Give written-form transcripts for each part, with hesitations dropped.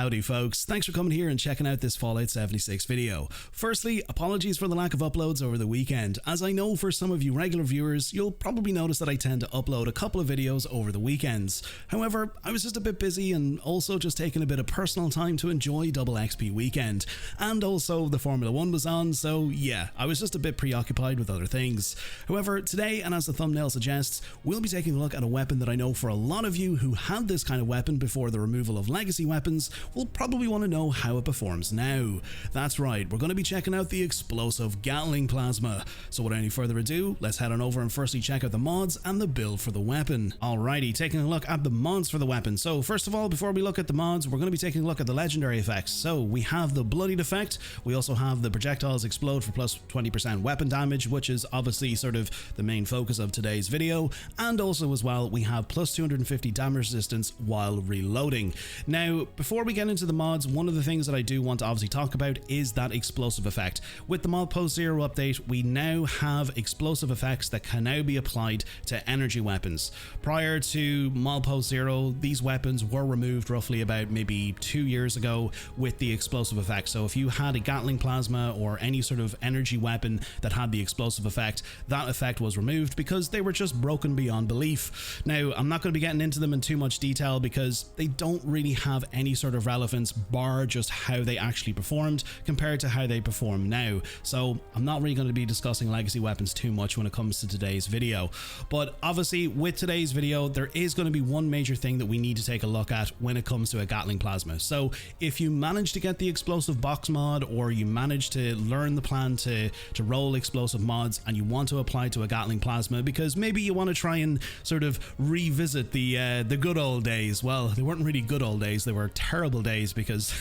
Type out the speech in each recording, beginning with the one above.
Howdy folks, thanks for coming here and checking out this Fallout 76 video. Firstly, apologies for the lack of uploads over the weekend, as I know for some of you regular viewers, you'll probably notice that I tend to upload a couple of videos over the weekends. However, I was just a bit busy and also just taking a bit of personal time to enjoy Double XP weekend. And also the Formula 1 was on, so yeah, I was just a bit preoccupied with other things. However, today, and as the thumbnail suggests, we'll be taking a look at a weapon that I know for a lot of you who had this kind of weapon before the removal of legacy weapons will probably want to know how it performs now. That's right, we're going to be checking out the Explosive Gatling Plasma. So without any further ado, let's head on over and firstly check out the mods and the build for the weapon. Alrighty, taking a look at the mods for the weapon. So first of all, before we look at the mods, we're going to be taking a look at the legendary effects. So we have the Bloodied effect, we also have the projectiles explode for plus 20% weapon damage, which is obviously sort of the main focus of today's video, and also as well we have plus 250 damage resistance while reloading. Now, before we get into the mods, one of the things that I do want to obviously talk about is that explosive effect. With the mod post 0 update, we now have explosive effects that can now be applied to energy weapons. Prior to mod post 0, these weapons were removed roughly about maybe 2 years ago with the explosive effect. So if you had a Gatling Plasma or any sort of energy weapon that had the explosive effect, that effect was removed because they were just broken beyond belief. Now, I'm not going to be getting into them in too much detail because they don't really have any sort of relevance bar just how they actually performed compared to how they perform now. So I'm not really going to be discussing legacy weapons too much when it comes to today's video. But obviously with today's video, there is going to be one major thing that we need to take a look at when it comes to a Gatling Plasma. So if you manage to get the explosive box mod, or you manage to learn the plan to roll explosive mods and you want to apply to a Gatling Plasma because maybe you want to try and sort of revisit the good old days. Well, they weren't really good old days, they were terrible days because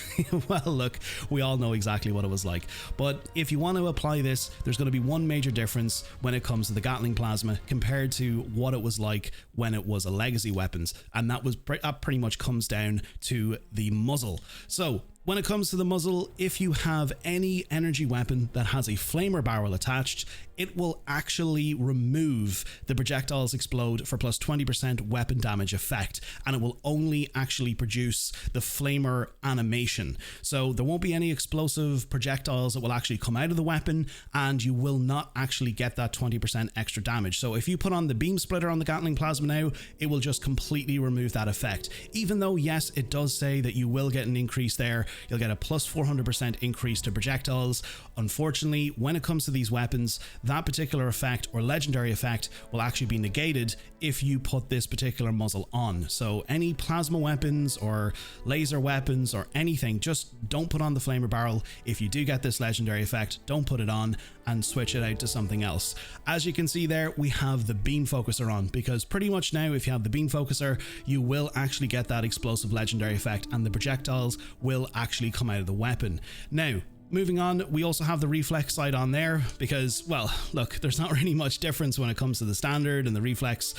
well, look, we all know exactly what it was like. But if you want to apply this, there's going to be one major difference when it comes to the Gatling Plasma compared to what it was like when it was a legacy weapons, and that pretty much comes down to the muzzle. So when it comes to the muzzle, if you have any energy weapon that has a flamer barrel attached, it will actually remove the projectiles explode for plus 20% weapon damage effect, and it will only actually produce the flamer animation. So there won't be any explosive projectiles that will actually come out of the weapon, and you will not actually get that 20% extra damage. So if you put on the beam splitter on the Gatling Plasma now, it will just completely remove that effect. Even though, yes, it does say that you will get an increase there, you'll get a plus 400% increase to projectiles. Unfortunately, when it comes to these weapons, that particular effect or legendary effect will actually be negated if you put this particular muzzle on. So any plasma weapons or laser weapons or anything, just don't put on the flamer barrel. If you do get this legendary effect, don't put it on and switch it out to something else. As you can see there, we have the beam focuser on, because pretty much now if you have the beam focuser, you will actually get that explosive legendary effect and the projectiles will actually come out of the weapon. Now, moving on, we also have the reflex sight on there because, well, look, there's not really much difference when it comes to the standard and the reflex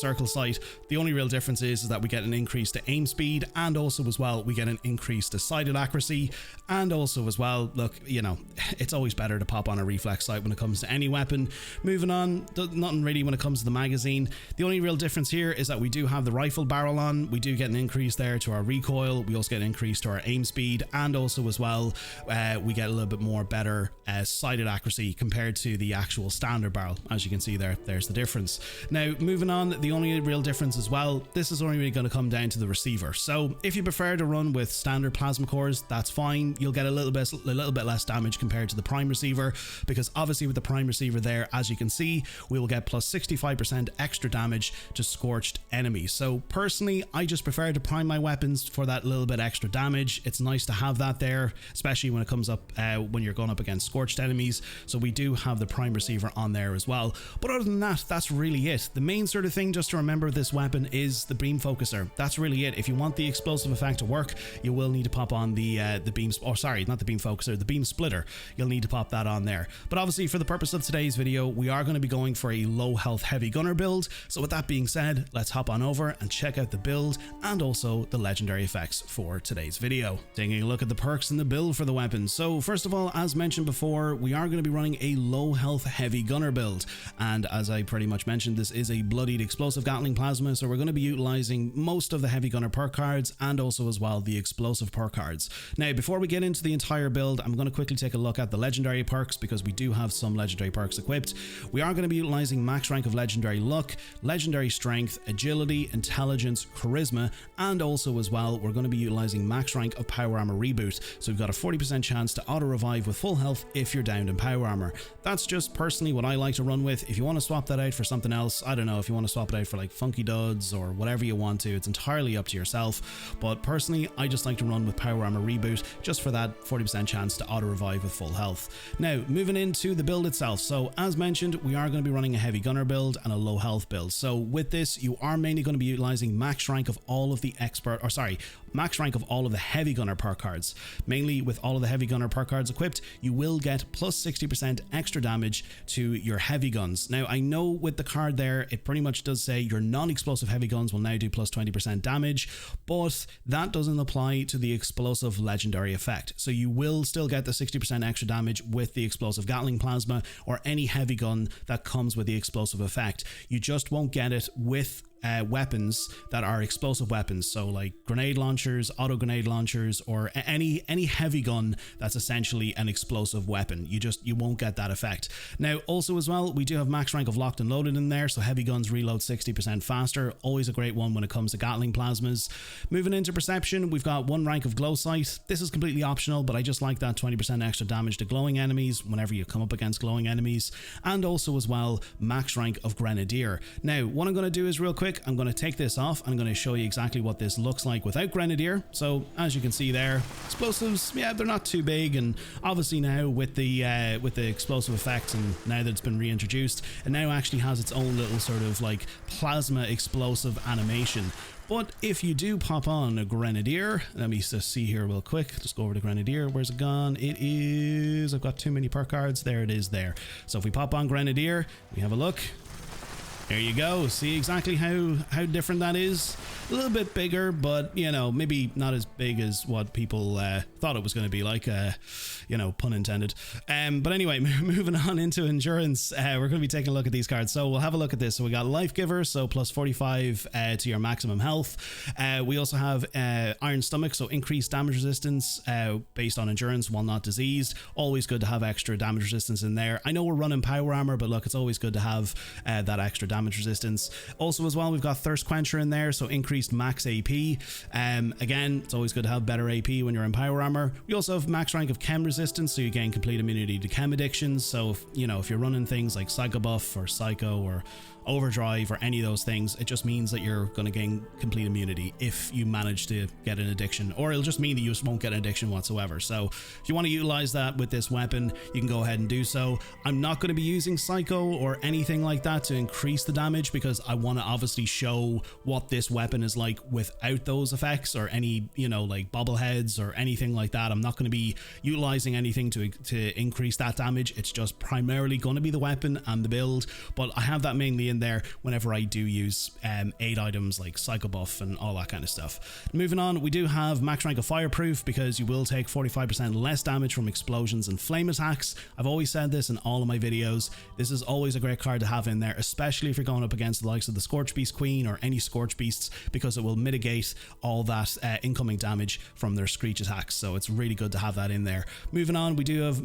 circle sight. The only real difference is that we get an increase to aim speed, and also as well, we get an increase to sighted accuracy, and also as well, look, you know, it's always better to pop on a reflex sight when it comes to any weapon. Moving on, nothing really when it comes to the magazine. The only real difference here is that we do have the rifle barrel on. We do get an increase there to our recoil. We also get an increase to our aim speed, and also as well, we get a little bit more better sighted accuracy compared to the actual standard barrel. As you can see there, there's the difference. Now, moving on, the only real difference as well, this is only really going to come down to the receiver. So if you prefer to run with standard plasma cores, that's fine. You'll get a little bit less damage compared to the prime receiver, because obviously with the prime receiver there, as you can see, we will get plus 65% extra damage to scorched enemies. So personally, I just prefer to prime my weapons for that little bit extra damage. It's nice to have that there, especially when it comes up when you're going up against scorched enemies. So we do have the prime receiver on there as well. But other than that, that's really it. The main sort of thing just to remember with this weapon is the beam focuser. That's really it. If you want the explosive effect to work, you will need to pop on the beam, or sorry, not the beam focuser, the beam splitter. you'll need to pop that on there. But obviously for the purpose of today's video, we are going to be going for a low health heavy gunner build. So with that being said, let's hop on over and check out the build and also the legendary effects for today's video. Taking a look at the perks and the build for the weapons. So first of all, as mentioned before, we are going to be running a low health heavy gunner build, and as I pretty much mentioned, this is a bloodied explosive Gatling Plasma, so we're going to be utilizing most of the heavy gunner perk cards and also as well the explosive perk cards. Now before we get into the entire build, I'm going to quickly take a look at the legendary perks because we do have some legendary perks equipped. We are going to be utilizing max rank of legendary luck, legendary strength, agility, intelligence, charisma, and also as well we're going to be utilizing max rank of power armor reboot, so we've got a 40% chance to auto revive with full health if you're downed in power armor. That's just personally what I like to run with. If you want to swap that out for something else, I don't know, if you want to swap it out for like funky duds or whatever you want to, it's entirely up to yourself, but personally I just like to run with power armor reboot just for that 40% chance to auto revive with full health. Now moving into the build itself, so as mentioned, we are going to be running a heavy gunner build and a low health build. So with this, you are mainly going to be utilizing max rank of all of the max rank of all of the heavy gunner perk cards. Mainly with all of the heavy gunner perk cards equipped, you will get plus 60% extra damage to your heavy guns. Now I know with the card there, it pretty much does say your non-explosive heavy guns will now do plus 20% damage, but that doesn't apply to the explosive legendary effect. So you will still get the 60% extra damage with the explosive Gatling Plasma or any heavy gun that comes with the explosive effect. You just won't get it with weapons that are explosive weapons, so like grenade launchers, auto grenade launchers, or any heavy gun that's essentially an explosive weapon. You won't get that effect. Now also as well, we do have max rank of locked and loaded in there, so heavy guns reload 60% faster, always a great one when it comes to Gatling Plasmas. Moving into perception, we've got 1 rank of glow sight. This is completely optional, but I just like that 20% extra damage to glowing enemies whenever you come up against glowing enemies, and also as well max rank of grenadier. Now what I'm going to do is real quick, I'm going to take this off. I'm going to show you exactly what this looks like without grenadier. So as you can see there, explosives, yeah, they're not too big, and obviously now with the explosive effects, and now that it's been reintroduced, it now actually has its own little sort of like plasma explosive animation. But if you do pop on a grenadier, let me just see here real quick, just go over to grenadier. Where's it gone? It is, I've got too many perk cards. There it is there. So if we pop on grenadier, we have a look. There you go. See exactly how different that is. A little bit bigger, but you know, maybe not as big as what people thought it was going to be like, you know, pun intended. But anyway, moving on into endurance, we're going to be taking a look at these cards. So we'll have a look at this. So we got Life Giver, so plus 45 to your maximum health. We also have Iron Stomach, so increased damage resistance based on endurance while not diseased. Always good to have extra damage resistance in there. I know we're running power armor, but look, it's always good to have that extra damage resistance. Also as well, we've got Thirst Quencher in there, so increased max AP. Again, it's always good to have better AP when you're in power armor. We also have max rank of chem resistance, so you gain complete immunity to chem addictions. So if, you know, if you're running things like Psycho Buff or Psycho or Overdrive or any of those things, it just means that you're going to gain complete immunity if you manage to get an addiction, or it'll just mean that you just won't get an addiction whatsoever. So if you want to utilize that with this weapon, you can go ahead and do so. I'm not going to be using Psycho or anything like that to increase the damage because I want to obviously show what this weapon is like without those effects or any, you know, like Bobbleheads or anything like that. I'm not going to be utilizing anything to increase that damage. It's just primarily going to be the weapon and the build, but I have that mainly in there whenever I do use aid items like Psycho Buff and all that kind of stuff. Moving on, we do have max rank of Fireproof because you will take 45% less damage from explosions and flame attacks. I've always said this in all of my videos. This is always a great card to have in there, especially if you're going up against the likes of the Scorch Beast Queen or any Scorch Beasts, because it will mitigate all that incoming damage from their Screech attacks. So it's really good to have that in there. Moving on, we do have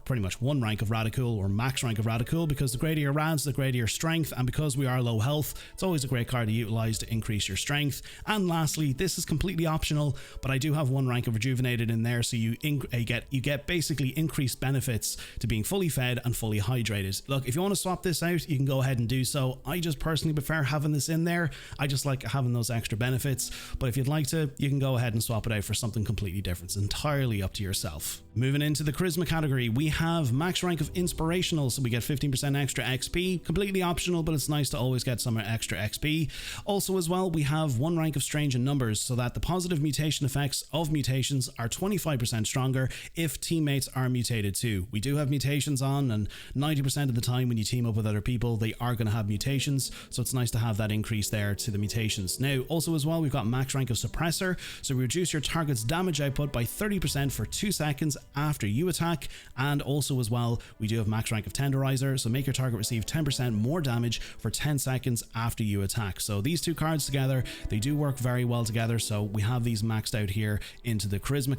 pretty much 1 rank of Radical or max rank of Radical, because the greater your rads, the greater your strength, and because we are low health, it's always a great card to utilize to increase your strength. And lastly, this is completely optional, but I do have 1 rank of Rejuvenated in there, so you get basically increased benefits to being fully fed and fully hydrated. Look, if you want to swap this out, you can go ahead and do so. I just personally prefer having this in there. I just like having those extra benefits, but if you'd like to, you can go ahead and swap it out for something completely different. It's entirely up to yourself. Moving into the charisma category, we have max rank of Inspirational, so we get 15% extra XP. Completely optional, but it's nice to always get some extra XP. Also as well, we have one rank of Strange in Numbers, so that the positive mutation effects of mutations are 25% stronger if teammates are mutated too. We do have mutations on, and 90% of the time when you team up with other people, they are going to have mutations, so it's nice to have that increase there to the mutations. Now, also as well, we've got max rank of Suppressor, so we reduce your target's damage output by 30% for 2 seconds after you attack, and also as well, we do have max rank of Tenderizer, so make your target receive 10% more damage for 10 seconds after you attack. So these two cards together, they do work very well together, so we have these maxed out here into the Charisma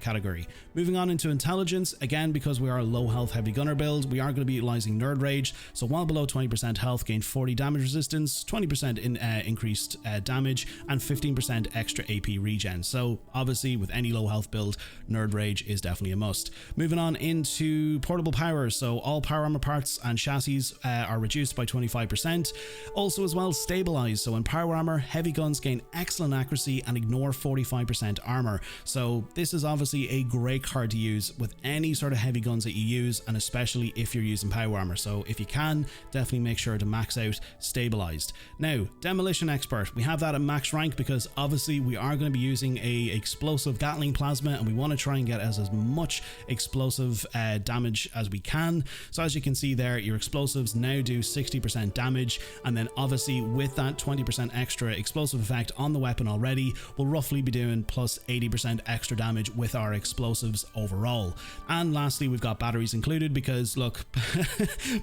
category. Moving on into Intelligence, again, because we are a low health heavy gunner build, we are going to be utilizing Nerd Rage, so while below 20% health, gain 40 damage resistance, 20% in increased damage, and 15% extra AP regen. So obviously with any low health build, Nerd Rage is definitely a must. Moving on into Portable Powers, so all power armor parts and chassis are reduced by 25%. Also as well, Stabilize, so in power armor, heavy guns gain excellent accuracy and ignore 45% armor. So this is obviously a great card to use with any sort of heavy guns that you use, and especially if you're using power armor. So if you can, definitely make sure to max out Stabilized. Now, Demolition Expert, we have that at max rank because obviously we are going to be using a Explosive Gatling Plasma, and we want to try and get as much explosive damage as we can. So as you can see there, your explosives now do 60% damage, and then obviously with that 20% extra explosive effect on the weapon already, we'll roughly be doing plus 80% extra damage with our explosives overall. And lastly, we've got batteries included because look,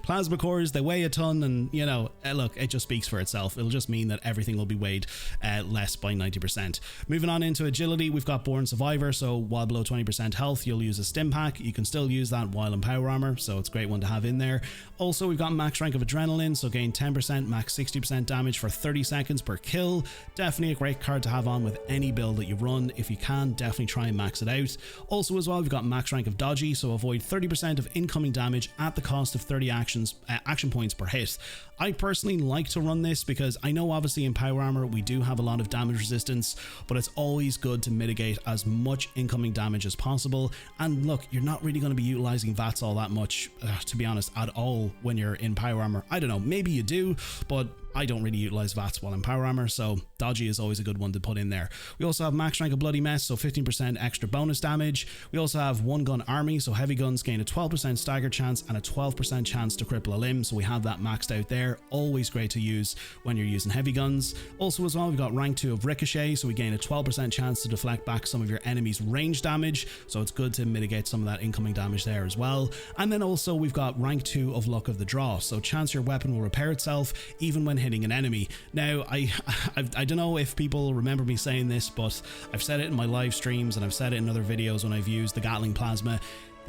plasma cores, they weigh a ton, and you know, look, it just speaks for itself. It'll just mean that everything will be weighed less by 90%. Moving on into Agility, we've got Born Survivor, so while below 20% health, you'll use a stim pack. You can still use that while in power armor, so it's a great one to have in there. Also, we've got max rank of Adrenaline, so gain 10%, max 60% damage for 30 seconds per kill. Definitely a great card to have on with any build that you run. If you can, definitely try and max it out. Also as well, we've got max rank of Dodgy, so avoid 30% of incoming damage at the cost of 30 action points per hit. I personally like to run this because I know obviously in power armor we do have a lot of damage resistance, but it's always good to mitigate as much incoming damage as possible. And look, you're not really going to be utilizing VATS all that much, to be honest, at all when you're in power armor. I don't know, maybe you do, but I don't really utilize VATS while in power armor, so Dodgy is always a good one to put in there. We also have max rank of Bloody Mess, so 15% extra bonus damage. We also have One Gun Army, so heavy guns gain a 12% stagger chance and a 12% chance to cripple a limb, so we have that maxed out there. Always great to use when you're using heavy guns. Also as well, we've got rank 2 of Ricochet, so we gain a 12% chance to deflect back some of your enemy's range damage, so it's good to mitigate some of that incoming damage there as well. And then also we've got rank 2 of Luck of the Draw, so chance your weapon will repair itself even when hitting an enemy. Now, I don't know if people remember me saying this, but I've said it in my live streams and I've said it in other videos when I've used the Gatling Plasma.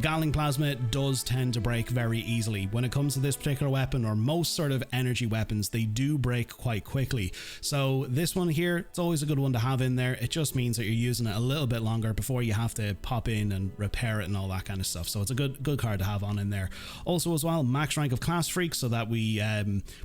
Gatling Plasma does tend to break very easily. When it comes to this particular weapon, or most sort of energy weapons, they do break quite quickly. So this one here, it's always a good one to have in there. It just means that you're using it a little bit longer before you have to pop in and repair it and all that kind of stuff. So it's a good card to have on in there. Also as well, max rank of Class Freak, so that we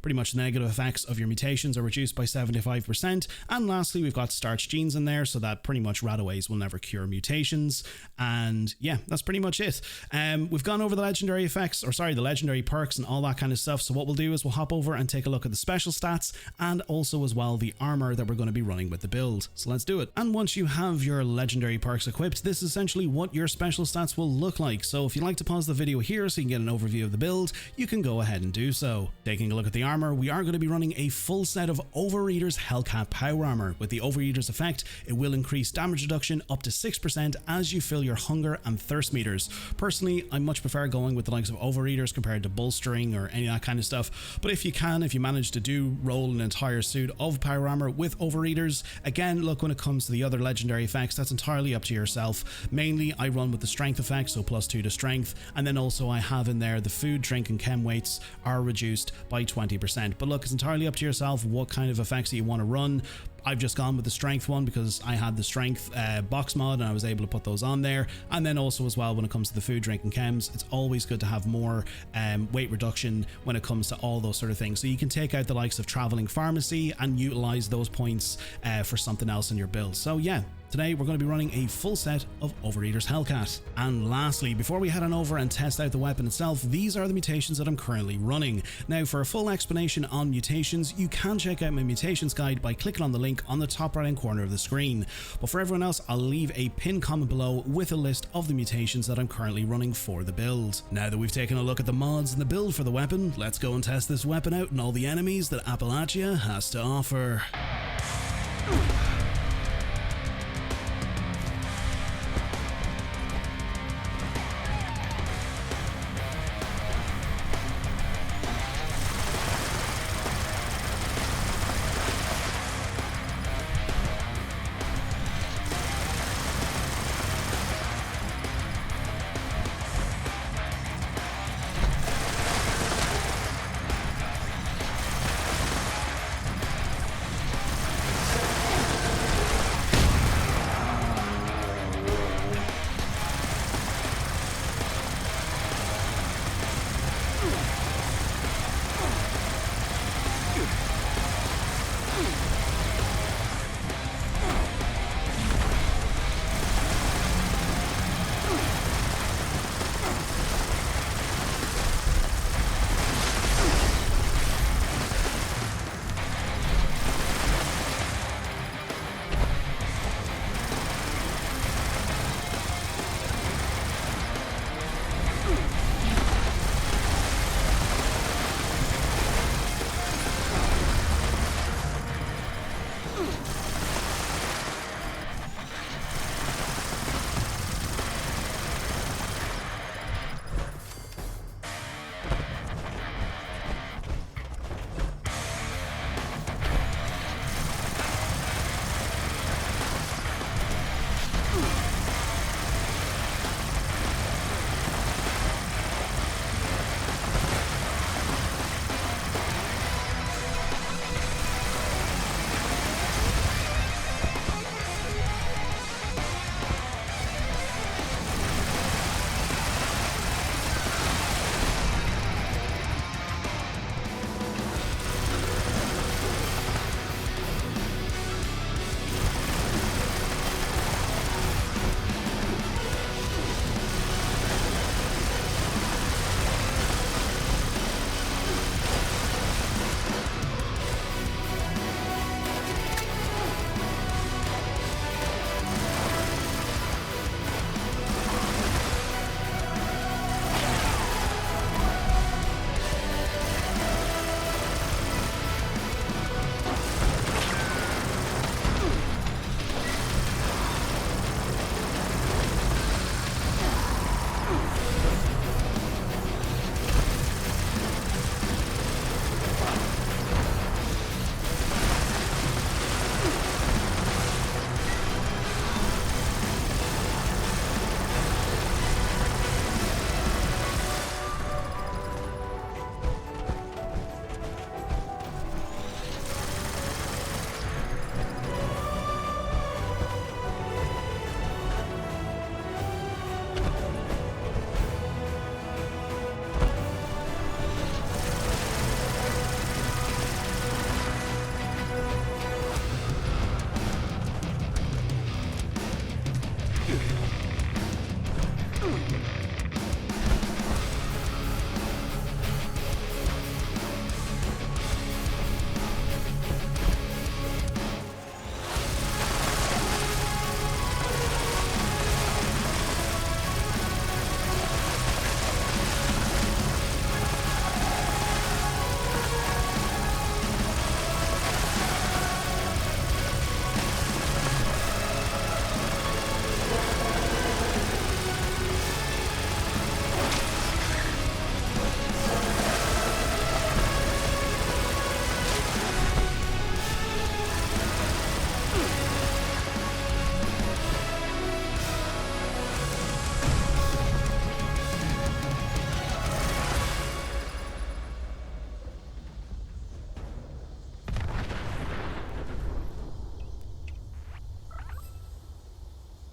pretty much the negative effects of your mutations are reduced by 75%. And lastly, we've got Starch Genes in there, so that pretty much Radaways will never cure mutations. And yeah, that's pretty much it. We've gone over the legendary effects, or sorry, the legendary perks and all that kind of stuff. So what we'll do is we'll hop over and take a look at the special stats and also as well the armor that we're going to be running with the build. So let's do it. And once you have your legendary perks equipped, this is essentially what your special stats will look like. So if you'd like to pause the video here so you can get an overview of the build, you can go ahead and do so. Taking a look at the armor, we are going to be running a full set of Overeater's Hellcat Power Armor. With the Overeater's effect, it will increase damage reduction up to 6% as you fill your hunger and thirst meters. Personally, I much prefer going with the likes of Overeaters compared to bolstering or any of that kind of stuff, but if you manage to roll an entire suit of power armor with Overeaters, again, look, when it comes to the other legendary effects, that's entirely up to yourself. Mainly I run with the strength effect, so +2 to strength, and then also I have in there the food, drink and chem weights are reduced by 20%. But look, it's entirely up to yourself what kind of effects that you want to run. I've just gone with the strength one because I had the strength box mod and I was able to put those on there. And then also as well, when it comes to the food, drink and chems, it's always good to have more weight reduction when it comes to all those sort of things. So you can take out the likes of traveling pharmacy and utilize those points for something else in your build. So yeah, Today we're going to be running a full set of Overeater's Hellcat. And lastly, before we head on over and test out the weapon itself, these are the mutations that I'm currently running. Now for a full explanation on mutations, you can check out my mutations guide by clicking on the link on the top right hand corner of the screen. But for everyone else, I'll leave a pinned comment below with a list of the mutations that I'm currently running for the build. Now that we've taken a look at the mods and the build for the weapon, let's go and test this weapon out and all the enemies that Appalachia has to offer.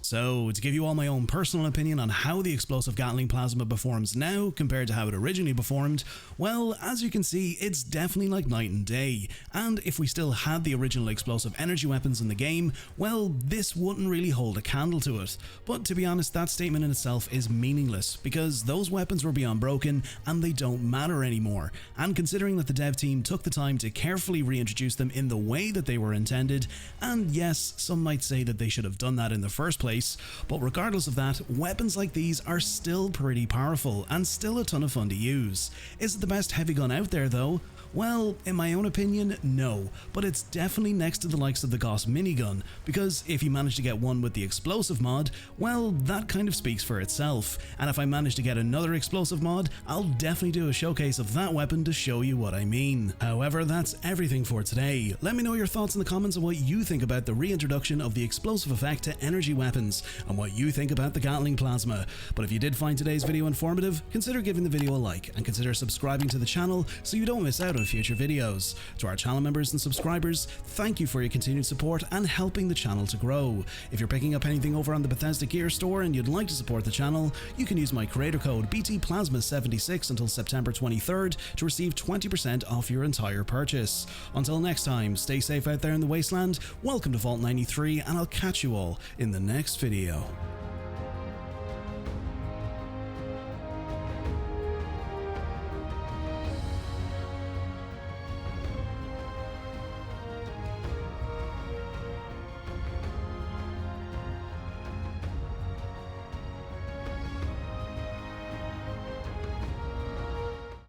So, to give you all my own personal opinion on how the Explosive Gatling Plasma performs now compared to how it originally performed, well, as you can see, it's definitely like night and day, and if we still had the original explosive energy weapons in the game, well, this wouldn't really hold a candle to it. But to be honest, that statement in itself is meaningless, because those weapons were beyond broken and they don't matter anymore, and considering that the dev team took the time to carefully reintroduce them in the way that they were intended, and yes, some might say that they should have done that in the first place, but regardless of that, weapons like these are still pretty powerful and still a ton of fun to use. Is it the best heavy gun out there though? Well, in my own opinion, no, but it's definitely next to the likes of the Gauss minigun, because if you manage to get one with the explosive mod, well, that kind of speaks for itself, and if I manage to get another explosive mod, I'll definitely do a showcase of that weapon to show you what I mean. However, that's everything for today. Let me know your thoughts in the comments on what you think about the reintroduction of the explosive effect to energy weapons, and what you think about the Gatling Plasma. But if you did find today's video informative, consider giving the video a like, and consider subscribing to the channel so you don't miss out on future videos. To our channel members and subscribers, thank you for your continued support and helping the channel to grow. If you're picking up anything over on the Bethesda Gear store and you'd like to support the channel, you can use my creator code BTPlasma76 until September 23rd to receive 20% off your entire purchase. Until next time, stay safe out there in the wasteland, welcome to Vault 93, and I'll catch you all in the next video.